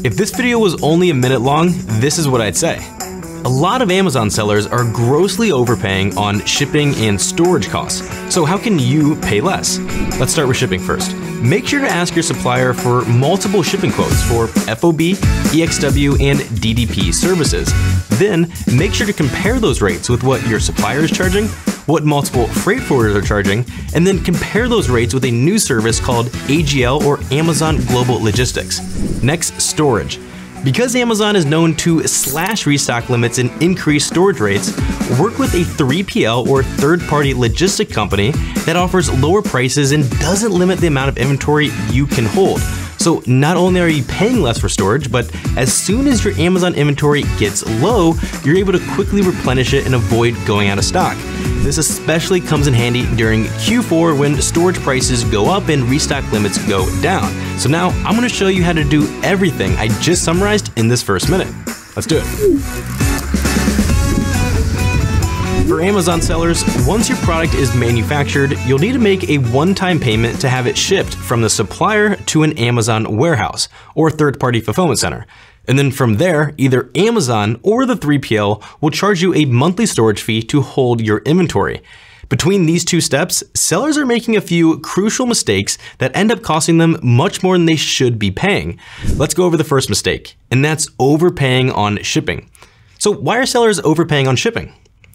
If this video was only a minute long, this is what I'd say. A lot of Amazon sellers are grossly overpaying on shipping and storage costs. So how can you pay less? Let's start with shipping first. Make sure to ask your supplier for multiple shipping quotes for FOB, EXW, and DDP services. Then make sure to compare those rates with what your supplier is charging, what multiple freight forwarders are charging, and then compare those rates with a new service called AGL or Amazon Global Logistics. Next, storage. Because Amazon is known to slash restock limits and increase storage rates, work with a 3PL or third-party logistic company that offers lower prices and doesn't limit the amount of inventory you can hold. So not only are you paying less for storage, but as soon as your Amazon inventory gets low, you're able to quickly replenish it and avoid going out of stock. This especially comes in handy during Q4 when storage prices go up and restock limits go down. So now I'm going to show you how to do everything I just summarized in this first minute. Let's do it. For Amazon sellers, once your product is manufactured, you'll need to make a one-time payment to have it shipped from the supplier to an Amazon warehouse or third-party fulfillment center. And then from there, either Amazon or the 3PL will charge you a monthly storage fee to hold your inventory. Between these two steps, sellers are making a few crucial mistakes that end up costing them much more than they should be paying. Let's go over the first mistake, and that's overpaying on shipping. So why are sellers overpaying on shipping?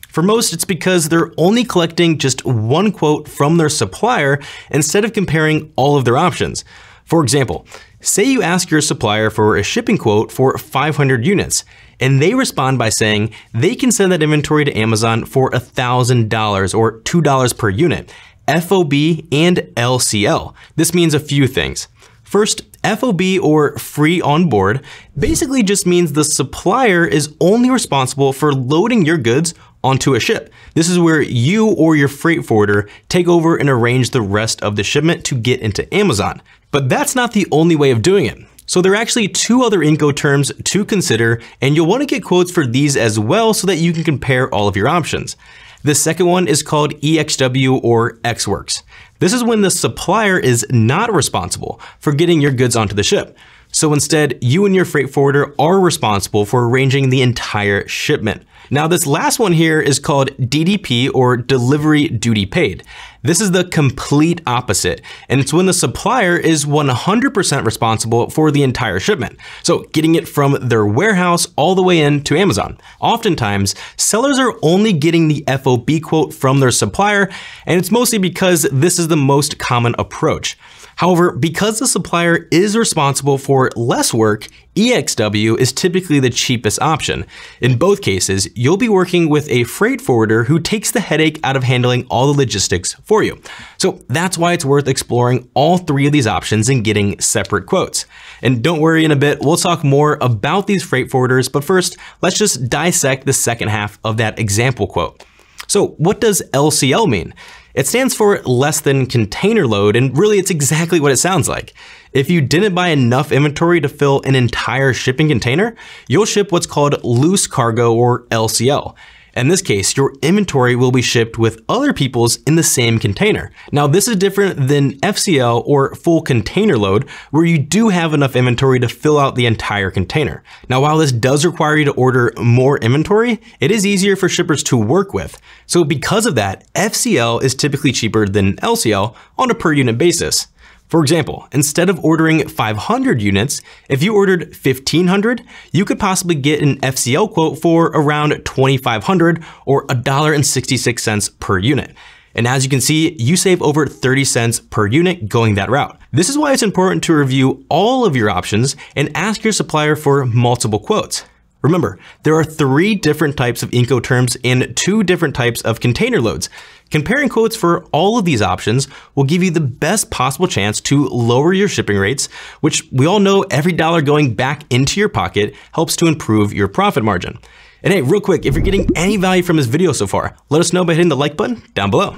For most, it's because they're only collecting just one quote from their supplier instead of comparing all of their options. For example, say you ask your supplier for a shipping quote for 500 units, and they respond by saying they can send that inventory to Amazon for $1,000 or $2 per unit, FOB and LCL. This means a few things. First, FOB or free on board basically just means the supplier is only responsible for loading your goods onto a ship. This is where you or your freight forwarder take over and arrange the rest of the shipment to get into Amazon. But that's not the only way of doing it. So there are actually two other Incoterms to consider, and you'll want to get quotes for these as well so that you can compare all of your options. The second one is called EXW or EXWorks. This is when the supplier is not responsible for getting your goods onto the ship. So instead, you and your freight forwarder are responsible for arranging the entire shipment. Now this last one here is called DDP or Delivery Duty Paid. This is the complete opposite, and it's when the supplier is 100% responsible for the entire shipment. So getting it from their warehouse all the way into Amazon. Oftentimes, sellers are only getting the FOB quote from their supplier, and it's mostly because this is the most common approach. However, because the supplier is responsible for less work, EXW is typically the cheapest option. In both cases, you'll be working with a freight forwarder who takes the headache out of handling all the logistics for you. So that's why it's worth exploring all three of these options and getting separate quotes. And don't worry, in a bit, we'll talk more about these freight forwarders, but first, let's just dissect the second half of that example quote. So what does LCL mean? It stands for less than container load, and really it's exactly what it sounds like. If you didn't buy enough inventory to fill an entire shipping container, you'll ship what's called loose cargo or LCL. In this case, your inventory will be shipped with other people's in the same container. Now, this is different than FCL or full container load, where you do have enough inventory to fill out the entire container. Now, while this does require you to order more inventory, it is easier for shippers to work with. So because of that, FCL is typically cheaper than LCL on a per unit basis. For example, instead of ordering 500 units, if you ordered 1,500, you could possibly get an FCL quote for around 2,500 or $1.66 per unit. And as you can see, you save over 30 cents per unit going that route. This is why it's important to review all of your options and ask your supplier for multiple quotes. Remember, there are 3 different types of Incoterms and 2 different types of container loads. Comparing quotes for all of these options will give you the best possible chance to lower your shipping rates, which we all know every dollar going back into your pocket helps to improve your profit margin. And hey, real quick, if you're getting any value from this video so far, let us know by hitting the like button down below.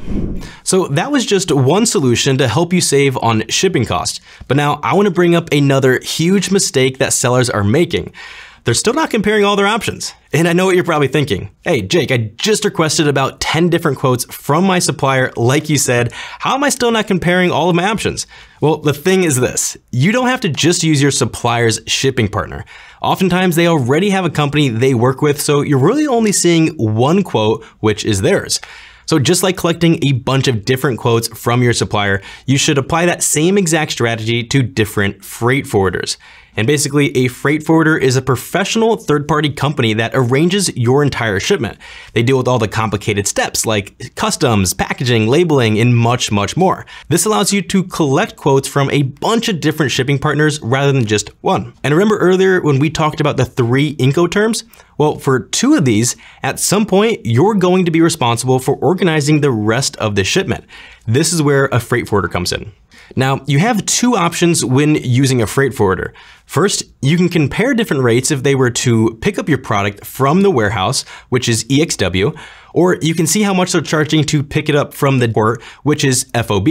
So that was just one solution to help you save on shipping costs. But now I want to bring up another huge mistake that sellers are making. they're still not comparing all their options. And I know what you're probably thinking. Hey, Jake, I just requested about 10 different quotes from my supplier, like you said. How am I still not comparing all of my options? Well, the thing is this, you don't have to just use your supplier's shipping partner. Oftentimes, they already have a company they work with, so you're really only seeing one quote, which is theirs. So just like collecting a bunch of different quotes from your supplier, you should apply that same exact strategy to different freight forwarders. And basically, a freight forwarder is a professional third-party company that arranges your entire shipment. They deal with all the complicated steps like customs, packaging, labeling, and much, much more. This allows you to collect quotes from a bunch of different shipping partners rather than just one. And remember earlier when we talked about the 3 Incoterms? Well, for 2 of these, at some point, you're going to be responsible for organizing the rest of the shipment. This is where a freight forwarder comes in. Now, you have 2 options when using a freight forwarder. First, you can compare different rates if they were to pick up your product from the warehouse, which is EXW, or you can see how much they're charging to pick it up from the port, which is FOB.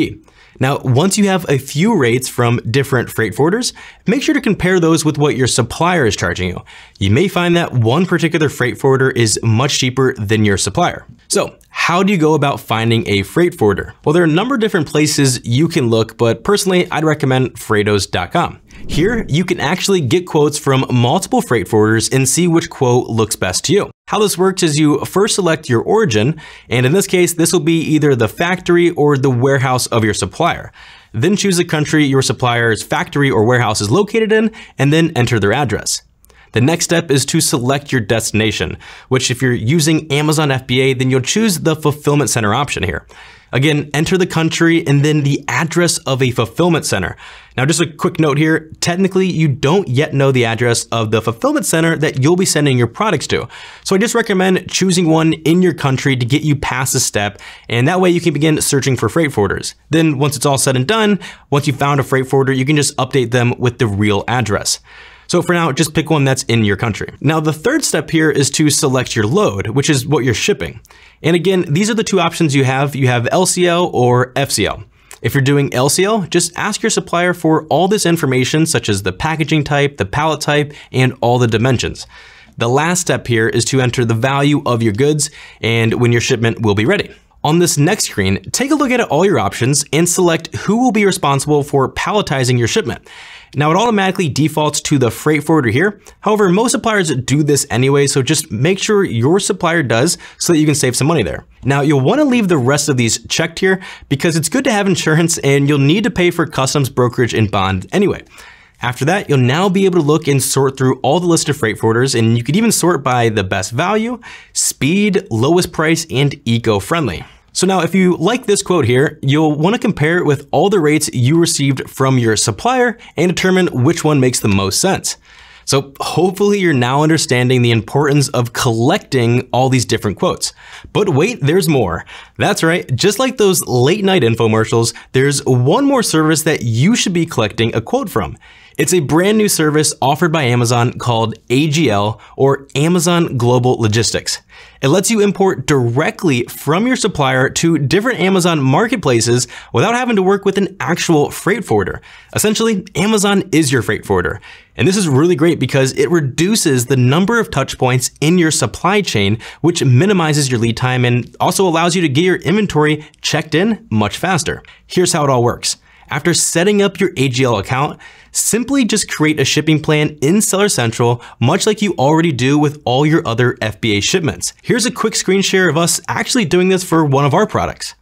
Now, once you have a few rates from different freight forwarders, make sure to compare those with what your supplier is charging you. You may find that one particular freight forwarder is much cheaper than your supplier. So, how do you go about finding a freight forwarder? Well, there are a number of different places you can look, but personally, I'd recommend Freightos.com. Here, you can actually get quotes from multiple freight forwarders and see which quote looks best to you. How this works is you first select your origin, and in this case, this will be either the factory or the warehouse of your supplier. Then choose the country your supplier's factory or warehouse is located in, and then enter their address. The next step is to select your destination, which if you're using Amazon FBA, then you'll choose the fulfillment center option here. Again, enter the country and then the address of a fulfillment center. Now, just a quick note here, technically you don't yet know the address of the fulfillment center that you'll be sending your products to. So I just recommend choosing one in your country to get you past this step, and that way you can begin searching for freight forwarders. Then once it's all said and done, once you found a freight forwarder, you can just update them with the real address. So for now, just pick one that's in your country. Now, the third step here is to select your load, which is what you're shipping. And again, these are the 2 options you have. You have LCL or FCL. If you're doing LCL, just ask your supplier for all this information, such as the packaging type, the pallet type, and all the dimensions. The last step here is to enter the value of your goods and when your shipment will be ready. On this next screen, take a look at all your options and select who will be responsible for palletizing your shipment. Now, it automatically defaults to the freight forwarder here. However, most suppliers do this anyway, so just make sure your supplier does so that you can save some money there. Now, you'll want to leave the rest of these checked here because it's good to have insurance and you'll need to pay for customs, brokerage, and bond anyway. After that, you'll now be able to look and sort through all the list of freight forwarders, and you could even sort by the best value, speed, lowest price, and eco-friendly. So now if you like this quote here, you'll want to compare it with all the rates you received from your supplier and determine which one makes the most sense. So hopefully you're now understanding the importance of collecting all these different quotes. But wait, there's more. That's right, just like those late night infomercials, there's one more service that you should be collecting a quote from. It's a brand new service offered by Amazon called AGL, or Amazon Global Logistics. It lets you import directly from your supplier to different Amazon marketplaces without having to work with an actual freight forwarder. Essentially, Amazon is your freight forwarder. And this is really great because it reduces the number of touch points in your supply chain, which minimizes your lead time and also allows you to get your inventory checked in much faster. Here's how it all works. After setting up your AGL account, simply just create a shipping plan in Seller Central, much like you already do with all your other FBA shipments. Here's a quick screen share of us actually doing this for one of our products.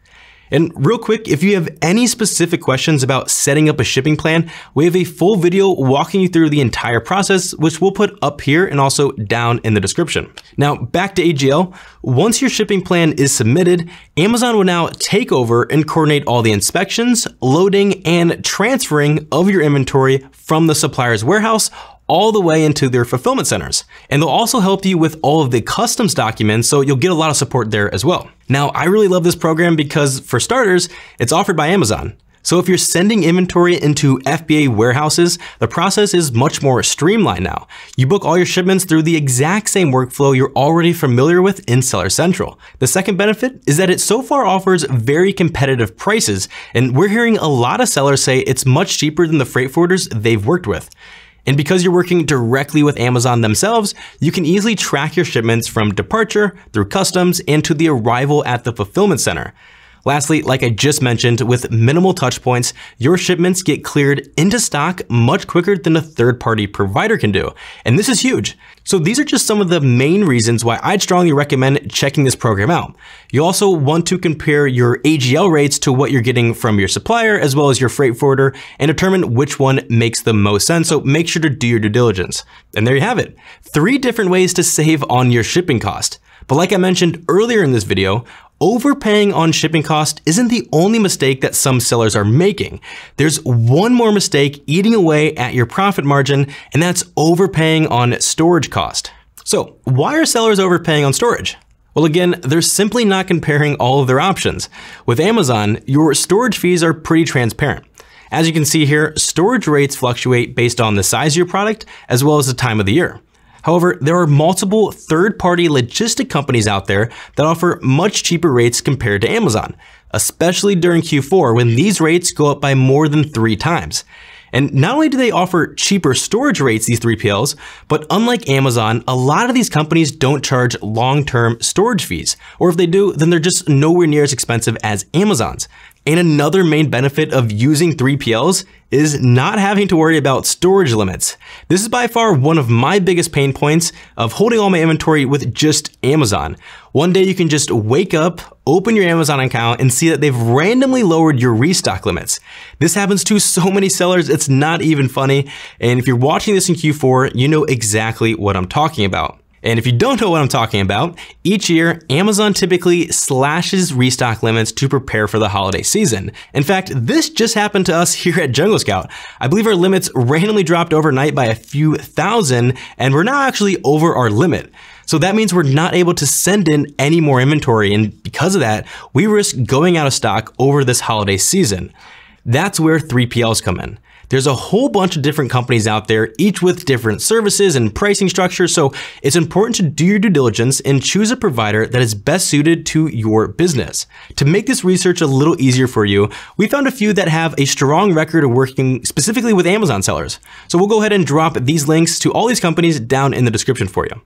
And real quick, if you have any specific questions about setting up a shipping plan, we have a full video walking you through the entire process, which we'll put up here and also down in the description. Now, back to AGL. Once your shipping plan is submitted, Amazon will now take over and coordinate all the inspections, loading, and transferring of your inventory from the supplier's warehouse all the way into their fulfillment centers. And they'll also help you with all of the customs documents, so you'll get a lot of support there as well. Now, I really love this program because, for starters, it's offered by Amazon. So if you're sending inventory into FBA warehouses, the process is much more streamlined now. You book all your shipments through the exact same workflow you're already familiar with in Seller Central. The second benefit is that it so far offers very competitive prices, and we're hearing a lot of sellers say it's much cheaper than the freight forwarders they've worked with. And because you're working directly with Amazon themselves, you can easily track your shipments from departure through customs and to the arrival at the fulfillment center. Lastly, like I just mentioned, with minimal touch points, your shipments get cleared into stock much quicker than a third-party provider can do. And this is huge. So these are just some of the main reasons why I'd strongly recommend checking this program out. You also want to compare your AGL rates to what you're getting from your supplier as well as your freight forwarder and determine which one makes the most sense. So make sure to do your due diligence. And there you have it. 3 different ways to save on your shipping cost. But like I mentioned earlier in this video, overpaying on shipping cost isn't the only mistake that some sellers are making. There's one more mistake eating away at your profit margin, and that's overpaying on storage cost. So why are sellers overpaying on storage? Well, again, they're simply not comparing all of their options. With Amazon, your storage fees are pretty transparent. As you can see here, storage rates fluctuate based on the size of your product as well as the time of the year. However, there are multiple third-party logistic companies out there that offer much cheaper rates compared to Amazon, especially during Q4 when these rates go up by more than 3 times. And not only do they offer cheaper storage rates, these 3PLs, but unlike Amazon, a lot of these companies don't charge long-term storage fees. Or if they do, then they're just nowhere near as expensive as Amazon's. And another main benefit of using 3PLs is not having to worry about storage limits. This is by far one of my biggest pain points of holding all my inventory with just Amazon. One day you can just wake up, open your Amazon account, and see that they've randomly lowered your restock limits. This happens to so many sellers, it's not even funny. And if you're watching this in Q4, you know exactly what I'm talking about. And if you don't know what I'm talking about, each year, Amazon typically slashes restock limits to prepare for the holiday season. In fact, this just happened to us here at Jungle Scout. I believe our limits randomly dropped overnight by a few thousand, and we're now actually over our limit. So that means we're not able to send in any more inventory, and because of that, we risk going out of stock over this holiday season. That's where 3PLs come in. There's a whole bunch of different companies out there, each with different services and pricing structures, so it's important to do your due diligence and choose a provider that is best suited to your business. To make this research a little easier for you, we found a few that have a strong record of working specifically with Amazon sellers. So we'll go ahead and drop these links to all these companies down in the description for you.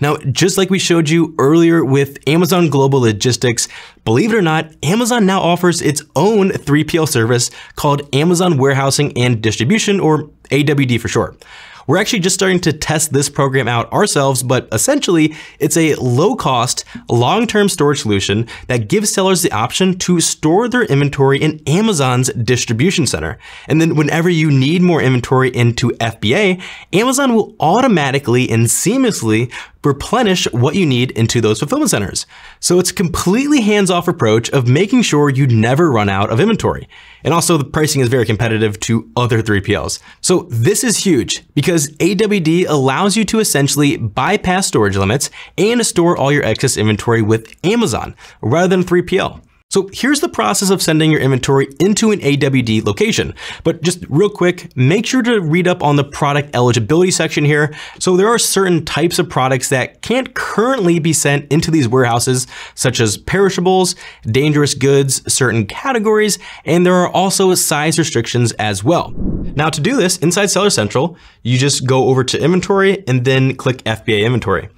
Now, just like we showed you earlier with Amazon Global Logistics, believe it or not, Amazon now offers its own 3PL service called Amazon Warehousing and Distribution, or AWD for short. We're actually just starting to test this program out ourselves, but essentially it's a low-cost, long-term storage solution that gives sellers the option to store their inventory in Amazon's distribution center. And then whenever you need more inventory into FBA, Amazon will automatically and seamlessly replenish what you need into those fulfillment centers. So it's a completely hands-off approach of making sure you never run out of inventory. And also the pricing is very competitive to other 3PLs. So this is huge because AWD allows you to essentially bypass storage limits and store all your excess inventory with Amazon rather than 3PL. So here's the process of sending your inventory into an AWD location. But just real quick, make sure to read up on the product eligibility section here. So there are certain types of products that can't currently be sent into these warehouses, such as perishables, dangerous goods, certain categories, and there are also size restrictions as well. Now to do this, inside Seller Central, you just go over to inventory and then click FBA inventory.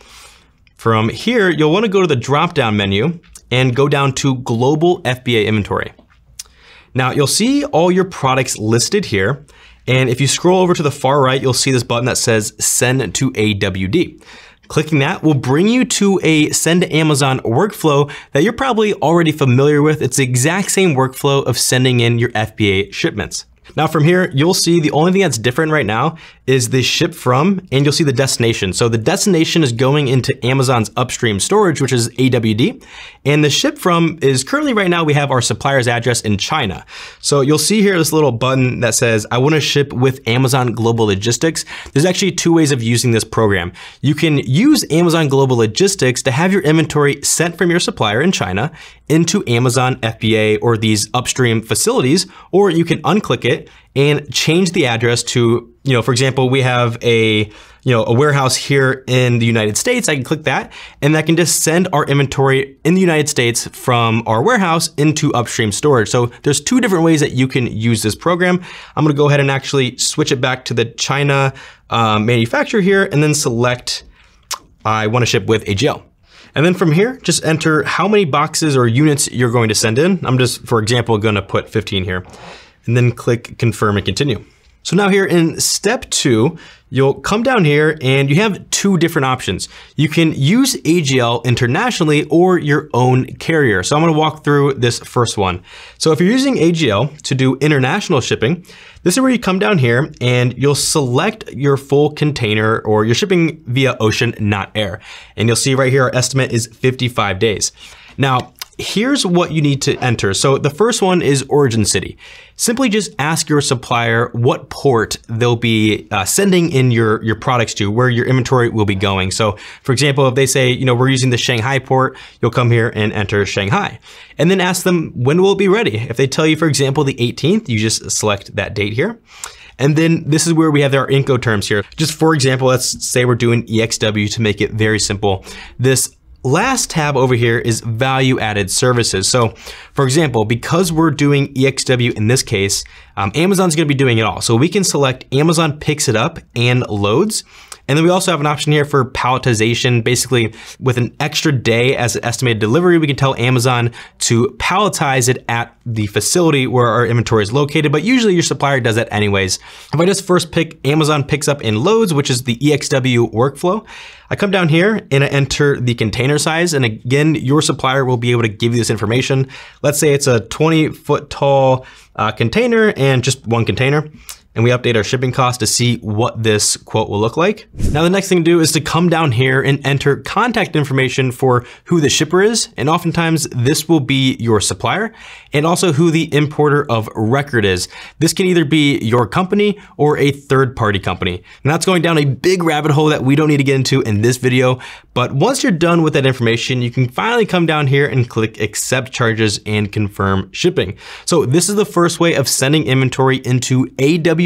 From here, you'll want to go to the drop-down menu and go down to Global FBA Inventory. Now you'll see all your products listed here. And if you scroll over to the far right, you'll see this button that says Send to AWD. Clicking that will bring you to a Send to Amazon workflow that you're probably already familiar with. It's the exact same workflow of sending in your FBA shipments. Now from here, you'll see the only thing that's different right now is the ship from, and you'll see the destination. So the destination is going into Amazon's upstream storage, which is AWD. And the ship from is currently right now, we have our supplier's address in China. So you'll see here this little button that says, I want to ship with Amazon Global Logistics. There's actually 2 ways of using this program. You can use Amazon Global Logistics to have your inventory sent from your supplier in China into Amazon FBA or these upstream facilities, or you can unclick it and change the address to, for example, we have a warehouse here in the United States. I can click that and that can just send our inventory in the United States from our warehouse into upstream storage. So there's two different ways that you can use this program. I'm gonna go ahead and actually switch it back to the China manufacturer here and then select I wanna ship with AGL. And then from here, just enter how many boxes or units you're going to send in. I'm just, for example, gonna put 15 here and then click confirm and continue. So now here in step 2, you'll come down here and you have two different options. You can use AGL internationally or your own carrier. So I'm gonna walk through this first one. So if you're using AGL to do international shipping, this is where you come down here and you'll select your full container or you're shipping via ocean, not air. And you'll see right here, our estimate is 55 days. Now, here's what you need to enter. So the first one is origin city. Simply just ask your supplier what port they'll be sending in your products to, where your inventory will be going. So for example, if they say, we're using the Shanghai port, you'll come here and enter Shanghai. And then ask them, when will it be ready? If they tell you, for example, the 18th, you just select that date here. And then this is where we have our Incoterms here. Just for example, let's say we're doing EXW to make it very simple. This last tab over here is value added services. So for example, because we're doing EXW in this case, Amazon's gonna be doing it all. So we can select Amazon picks it up and loads. And then we also have an option here for palletization. Basically, with an extra day as an estimated delivery, we can tell Amazon to palletize it at the facility where our inventory is located, but usually your supplier does that anyways. If I just first pick Amazon picks up and loads, which is the EXW workflow, I come down here and I enter the container size. And again, your supplier will be able to give you this information. Let's say it's a 20-foot tall container and just one container. And we update our shipping cost to see what this quote will look like. Now the next thing to do is to come down here and enter contact information for who the shipper is. And oftentimes this will be your supplier and also who the importer of record is. This can either be your company or a third-party company. And that's going down a big rabbit hole that we don't need to get into in this video. But once you're done with that information, you can finally come down here and click accept charges and confirm shipping. So this is the first way of sending inventory into AWD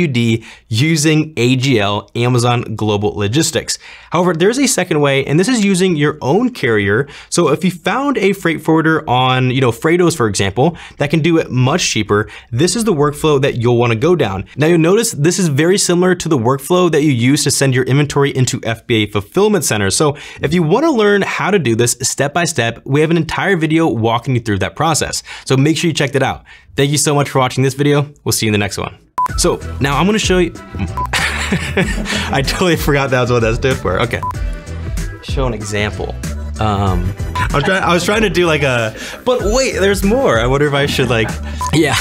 using AGL, Amazon Global Logistics. However, there's a second way, and this is using your own carrier. So if you found a freight forwarder on, Freightos, for example, that can do it much cheaper, this is the workflow that you'll want to go down. Now you'll notice this is very similar to the workflow that you use to send your inventory into FBA fulfillment centers. So if you want to learn how to do this step by step, we have an entire video walking you through that process. So make sure you check that out. Thank you so much for watching this video. We'll see you in the next one. So now I'm gonna show you, I totally forgot that was what that stood for. Okay. Show an example. I was trying to do like but wait, there's more. I wonder if I should yeah.